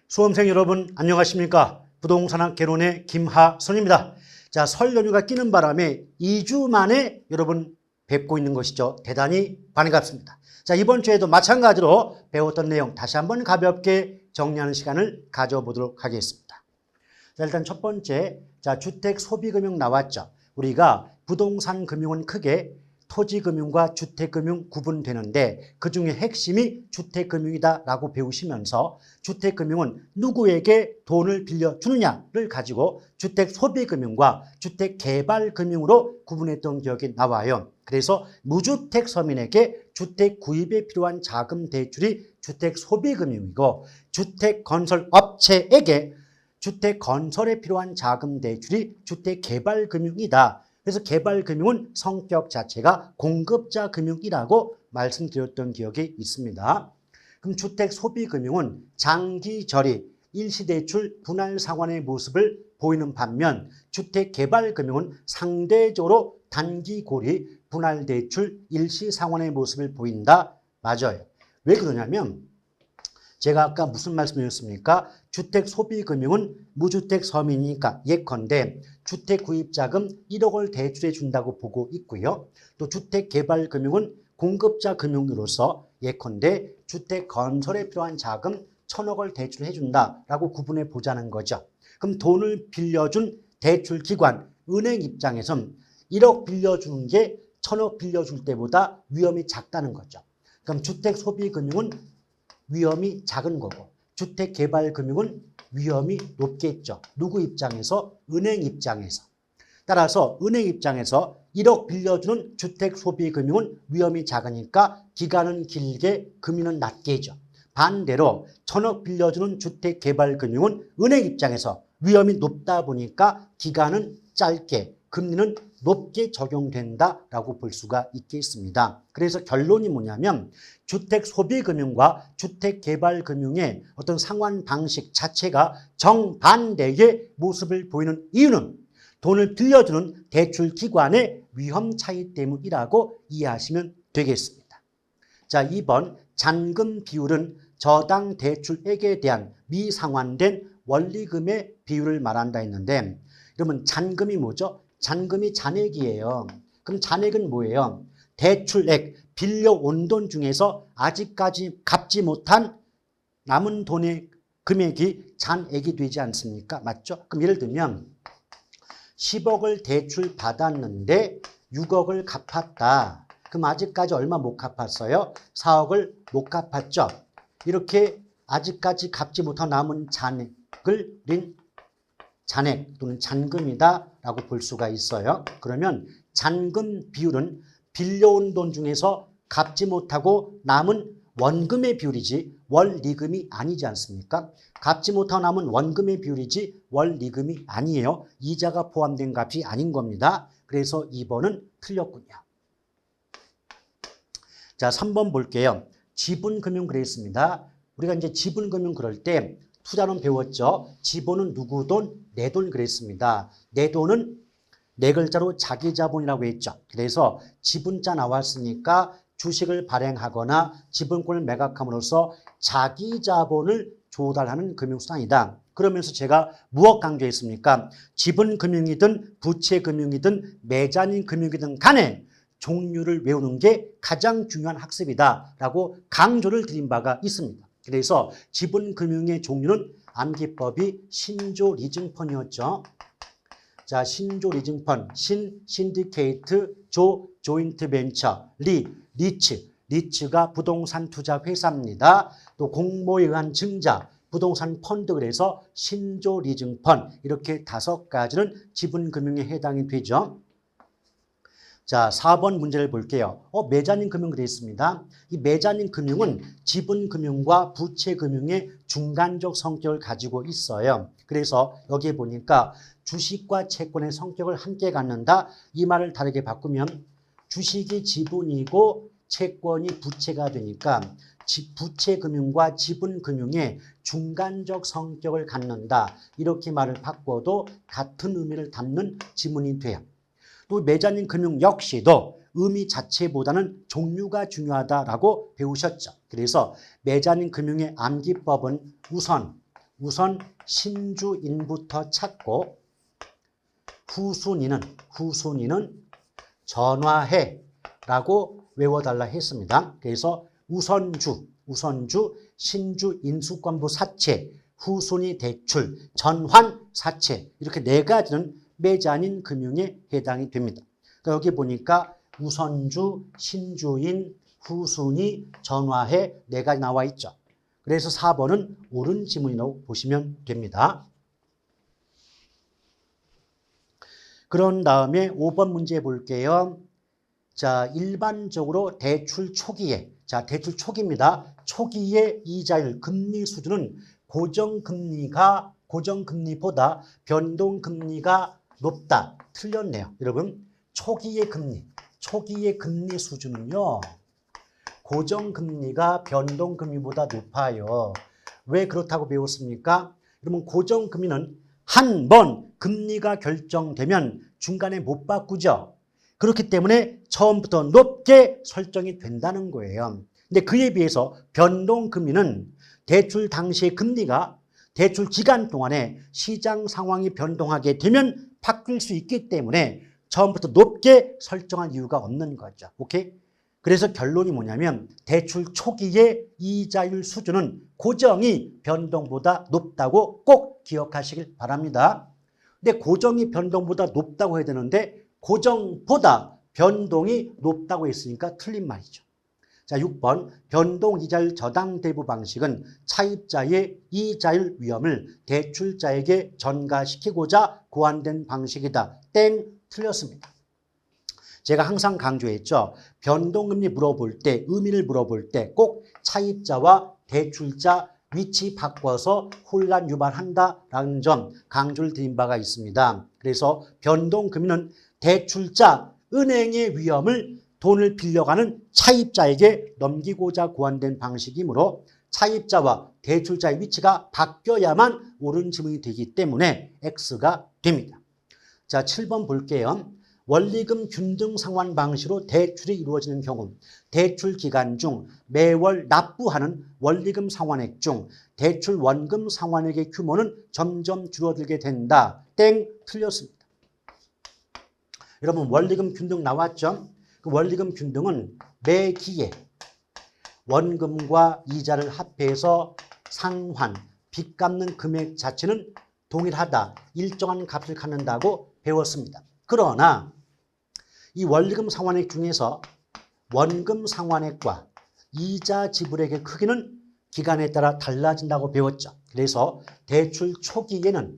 수험생 여러분 안녕하십니까? 부동산학 개론의 김하선입니다. 자, 설 연휴가 끼는 바람에 2주 만에 여러분 뵙고 있는 것이죠. 대단히 반갑습니다. 자, 이번 주에도 마찬가지로 배웠던 내용 다시 한번 가볍게 정리하는 시간을 가져보도록 하겠습니다. 자, 일단 첫 번째, 자, 주택 소비금융 나왔죠. 우리가 부동산 금융은 크게 토지금융과 주택금융 구분되는데 그중에 핵심이 주택금융이다라고 배우시면서 주택금융은 누구에게 돈을 빌려주느냐를 가지고 주택소비금융과 주택개발금융으로 구분했던 기억이 나와요. 그래서 무주택 서민에게 주택 구입에 필요한 자금 대출이 주택소비금융이고 주택건설업체에게 주택건설에 필요한 자금 대출이 주택개발금융이다. 그래서 개발금융은 성격 자체가 공급자 금융이라고 말씀드렸던 기억이 있습니다. 그럼 주택소비금융은 장기저리, 일시대출, 분할상환의 모습을 보이는 반면 주택개발금융은 상대적으로 단기고리, 분할대출, 일시상환의 모습을 보인다. 맞아요. 왜 그러냐면 제가 아까 무슨 말씀드렸습니까? 주택소비금융은 무주택 서민이니까 예컨대 주택구입자금 1억을 대출해 준다고 보고 있고요. 또 주택개발금융은 공급자 금융으로서 예컨대 주택건설에 필요한 자금 1,000억을 대출해 준다라고 구분해 보자는 거죠. 그럼 돈을 빌려준 대출기관, 은행 입장에선 1억 빌려주는 게 1,000억 빌려줄 때보다 위험이 작다는 거죠. 그럼 주택소비금융은 위험이 작은 거고 주택개발금융은 위험이 높겠죠. 누구 입장에서? 은행 입장에서. 따라서 은행 입장에서 1억 빌려주는 주택소비금융은 위험이 작으니까 기간은 길게 금리는 낮게죠. 반대로 1,000억 빌려주는 주택개발금융은 은행 입장에서 위험이 높다 보니까 기간은 짧게 금리는 높게 적용된다라고 볼 수가 있겠습니다. 그래서 결론이 뭐냐면 주택소비금융과 주택개발금융의 어떤 상환 방식 자체가 정반대의 모습을 보이는 이유는 돈을 빌려주는 대출기관의 위험 차이 때문이라고 이해하시면 되겠습니다. 자, 2번 잔금 비율은 저당 대출액에 대한 미상환된 원리금의 비율을 말한다 했는데 그러면 잔금이 뭐죠? 잔금이 잔액이에요. 그럼 잔액은 뭐예요? 대출액, 빌려온 돈 중에서 아직까지 갚지 못한 남은 돈의 금액이 잔액이 되지 않습니까? 맞죠? 그럼 예를 들면 10억을 대출 받았는데 6억을 갚았다. 그럼 아직까지 얼마 못 갚았어요? 4억을 못 갚았죠? 이렇게 아직까지 갚지 못한 남은 잔액을 우린 잔액 또는 잔금이다라고 볼 수가 있어요. 그러면 잔금 비율은 빌려온 돈 중에서 갚지 못하고 남은 원금의 비율이지 원리금이 아니지 않습니까? 갚지 못하고 남은 원금의 비율이지 원리금이 아니에요. 이자가 포함된 값이 아닌 겁니다. 그래서 2번은 틀렸군요. 자, 3번 볼게요. 지분금융 그랬습니다. 우리가 이제 지분금융 그럴 때 투자론 배웠죠. 지분은 누구 돈? 내 돈 그랬습니다. 내 돈은 네 글자로 자기 자본이라고 했죠. 그래서 지분자 나왔으니까 주식을 발행하거나 지분권을 매각함으로써 자기 자본을 조달하는 금융수단이다. 그러면서 제가 무엇 강조했습니까? 지분금융이든 부채금융이든 매자닌 금융이든 간에 종류를 외우는 게 가장 중요한 학습이다라고 강조를 드린 바가 있습니다. 그래서 지분금융의 종류는 암기법이 신조리증펀이었죠. 자, 신조리증펀, 신디케이트, 조인트벤처, 리츠가 부동산 투자 회사입니다. 또 공모에 의한 증자, 부동산 펀드 그래서 신조리증펀 이렇게 5가지는 지분금융에 해당이 되죠. 자, 4번 문제를 볼게요. 매자닌 금융 되어 있습니다. 이 매자닌 금융은 지분금융과 부채금융의 중간적 성격을 가지고 있어요. 그래서 여기에 보니까 주식과 채권의 성격을 함께 갖는다. 이 말을 다르게 바꾸면 주식이 지분이고 채권이 부채가 되니까 부채금융과 지분금융의 중간적 성격을 갖는다. 이렇게 말을 바꿔도 같은 의미를 담는 지문이 돼요. 또 매자닌 금융 역시도 의미 자체보다는 종류가 중요하다라고 배우셨죠. 그래서 매자닌 금융의 암기법은 우선 우선 신주인부터 찾고 후순위는 전화해라고 외워달라 했습니다. 그래서 우선주, 신주 인수권부 사채, 후순위 대출, 전환 사채 이렇게 네 가지는 매자닌 금융에 해당이 됩니다. 그러니까 여기 보니까 우선주, 신주인, 후순위, 전화해 네 가지 나와 있죠. 그래서 4번은 옳은 지문이라고 보시면 됩니다. 그런 다음에 5번 문제 볼게요. 자, 일반적으로 대출 초기에, 대출 초기입니다. 초기의 이자율, 금리 수준은 고정금리보다 변동금리가 높다. 틀렸네요. 여러분, 초기의 금리 수준은요, 고정금리가 변동금리보다 높아요. 왜 그렇다고 배웠습니까? 여러분, 고정금리는 한 번 금리가 결정되면 중간에 못 바꾸죠. 그렇기 때문에 처음부터 높게 설정이 된다는 거예요. 근데 그에 비해서 변동금리는 대출 당시의 금리가 대출 기간 동안에 시장 상황이 변동하게 되면 바뀔 수 있기 때문에 처음부터 높게 설정한 이유가 없는 거죠. 오케이? 그래서 결론이 뭐냐면 대출 초기의 이자율 수준은 고정이 변동보다 높다고 꼭 기억하시길 바랍니다. 근데 고정이 변동보다 높다고 해야 되는데 고정보다 변동이 높다고 했으니까 틀린 말이죠. 자, 6번 변동이자율 저당대부 방식은 차입자의 이자율 위험을 대출자에게 전가시키고자 고안된 방식이다. 땡, 틀렸습니다. 제가 항상 강조했죠. 변동금리 물어볼 때, 의미를 물어볼 때 꼭 차입자와 대출자 위치 바꿔서 혼란 유발한다라는 점 강조를 드린 바가 있습니다. 그래서 변동금리는 대출자, 은행의 위험을 돈을 빌려가는 차입자에게 넘기고자 고안된 방식이므로 차입자와 대출자의 위치가 바뀌어야만 옳은 지문이 되기 때문에 X가 됩니다. 자, 7번 볼게요. 원리금 균등 상환 방식으로 대출이 이루어지는 경우 대출 기간 중 매월 납부하는 원리금 상환액 중 대출 원금 상환액의 규모는 점점 줄어들게 된다. 땡, 틀렸습니다. 여러분, 원리금 균등 나왔죠? 그 원리금 균등은 매 기에 원금과 이자를 합해서 상환, 빚 갚는 금액 자체는 동일하다. 일정한 값을 갖는다고 배웠습니다. 그러나 이 원리금 상환액 중에서 원금 상환액과 이자 지불액의 크기는 기간에 따라 달라진다고 배웠죠. 그래서 대출 초기에는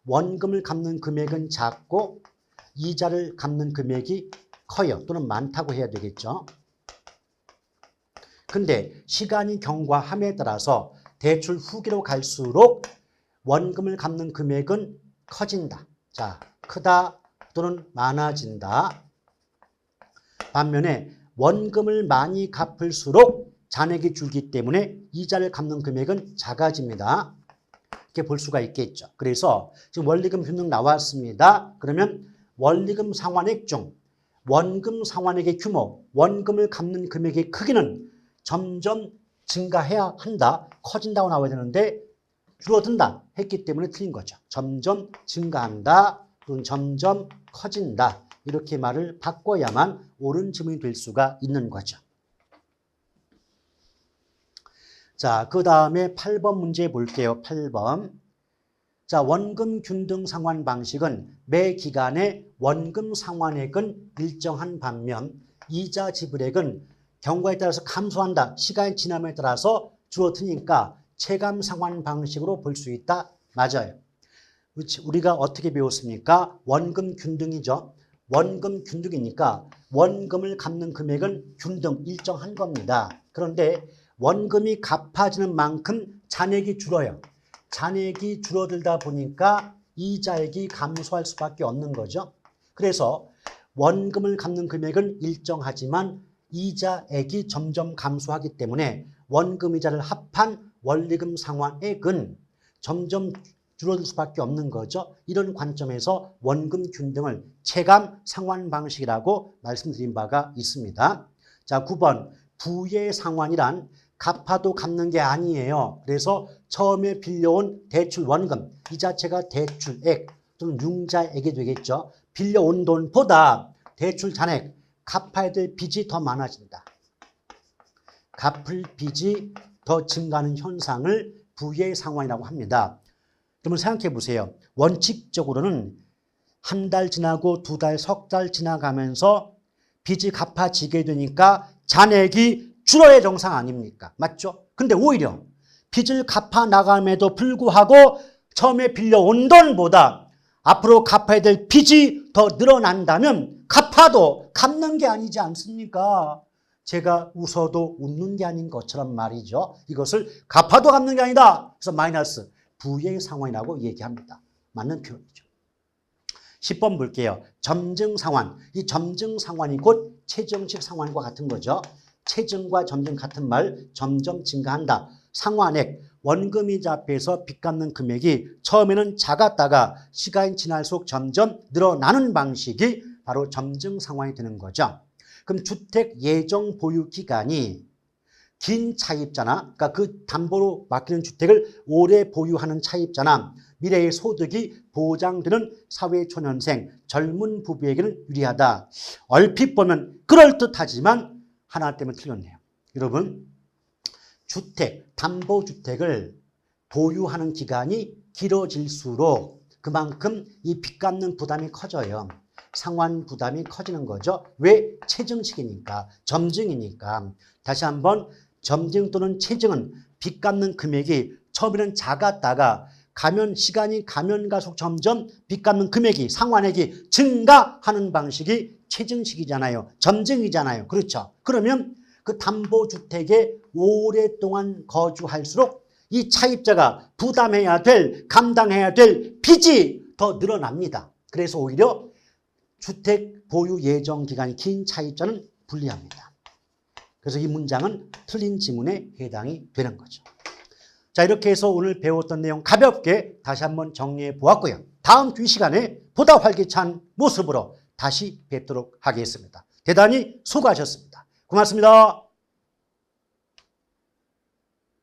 원금을 갚는 금액은 작고 이자를 갚는 금액이 커요. 또는 많다고 해야 되겠죠. 근데 시간이 경과함에 따라서 대출 후기로 갈수록 원금을 갚는 금액은 커진다. 자, 크다 또는 많아진다. 반면에 원금을 많이 갚을수록 잔액이 줄기 때문에 이자를 갚는 금액은 작아집니다. 이렇게 볼 수가 있겠죠. 그래서 지금 원리금 균등 나왔습니다. 그러면 원리금 상환액 중 원금 상환액의 규모, 원금을 갚는 금액의 크기는 점점 증가해야 한다. 커진다고 나와야 되는데 줄어든다 했기 때문에 틀린 거죠. 점점 증가한다 또는 점점 커진다. 이렇게 말을 바꿔야만 옳은 지문이 될 수가 있는 거죠. 자, 그 다음에 8번 문제 볼게요. 8번. 자, 원금 균등 상환 방식은 매 기간에 원금 상환액은 일정한 반면 이자 지불액은 경과에 따라서 감소한다. 시간이 지남에 따라서 줄어드니까 체감 상환 방식으로 볼 수 있다. 맞아요. 우리가 어떻게 배웠습니까? 원금 균등이죠. 원금 균등이니까 원금을 갚는 금액은 균등 일정한 겁니다. 그런데 원금이 갚아지는 만큼 잔액이 줄어요. 잔액이 줄어들다 보니까 이자액이 감소할 수밖에 없는 거죠. 그래서 원금을 갚는 금액은 일정하지만 이자액이 점점 감소하기 때문에 원금 이자를 합한 원리금 상환액은 점점 줄어들 수밖에 없는 거죠. 이런 관점에서 원금 균등을 체감 상환 방식이라고 말씀드린 바가 있습니다. 자, 9번 부의 상환이란 갚아도 갚는 게 아니에요. 그래서 처음에 빌려온 대출 원금, 이 자체가 대출액 또는 융자액이 되겠죠. 빌려온 돈보다 대출 잔액, 갚아야 될 빚이 더 많아진다. 갚을 빚이 더 증가하는 현상을 부의 상환이라고 합니다. 그러면 생각해 보세요. 원칙적으로는 한 달 지나고 두 달, 석 달 지나가면서 빚이 갚아지게 되니까 잔액이 줄어야 정상 아닙니까? 맞죠? 근데 오히려 빚을 갚아 나감에도 불구하고 처음에 빌려온 돈보다 앞으로 갚아야 될 빚이 더 늘어난다면 갚아도 갚는 게 아니지 않습니까? 제가 웃어도 웃는 게 아닌 것처럼 말이죠. 이것을 갚아도 갚는 게 아니다. 그래서 마이너스 부의 상환이라고 얘기합니다. 맞는 표현이죠. 10번 볼게요. 점증 상환. 이 점증 상환이 곧 최정식 상환과 같은 거죠. 최증과 점증 같은 말, 점점 증가한다. 상환액, 원금이자 앞에서 빚 갚는 금액이 처음에는 작았다가 시간이 지날수록 점점 늘어나는 방식이 바로 점증 상환이 되는 거죠. 그럼 주택 예정 보유 기간이 긴 차입자나, 그러니까 그 담보로 맡기는 주택을 오래 보유하는 차입자나 미래의 소득이 보장되는 사회초년생, 젊은 부부에게는 유리하다. 얼핏 보면 그럴듯하지만 하나 때문에 틀렸네요. 여러분, 주택, 담보주택을 보유하는 기간이 길어질수록 그만큼 이 빚 갚는 부담이 커져요. 상환 부담이 커지는 거죠. 왜? 체증식이니까, 점증이니까. 다시 한번, 점증 또는 체증은 빚 갚는 금액이 처음에는 작았다가 시간이 가면 갈수록 점점 빚 갚는 금액이, 상환액이 증가하는 방식이 체증식이잖아요. 점증이잖아요. 그렇죠. 그러면 그 담보주택에 오랫동안 거주할수록 이 차입자가 부담해야 될, 감당해야 될 빚이 더 늘어납니다. 그래서 오히려 주택 보유 예정 기간이 긴 차입자는 불리합니다. 그래서 이 문장은 틀린 지문에 해당이 되는 거죠. 자, 이렇게 해서 오늘 배웠던 내용 가볍게 다시 한번 정리해 보았고요. 다음 주 이 시간에 보다 활기찬 모습으로 다시 뵙도록 하겠습니다. 대단히 수고하셨습니다. 고맙습니다.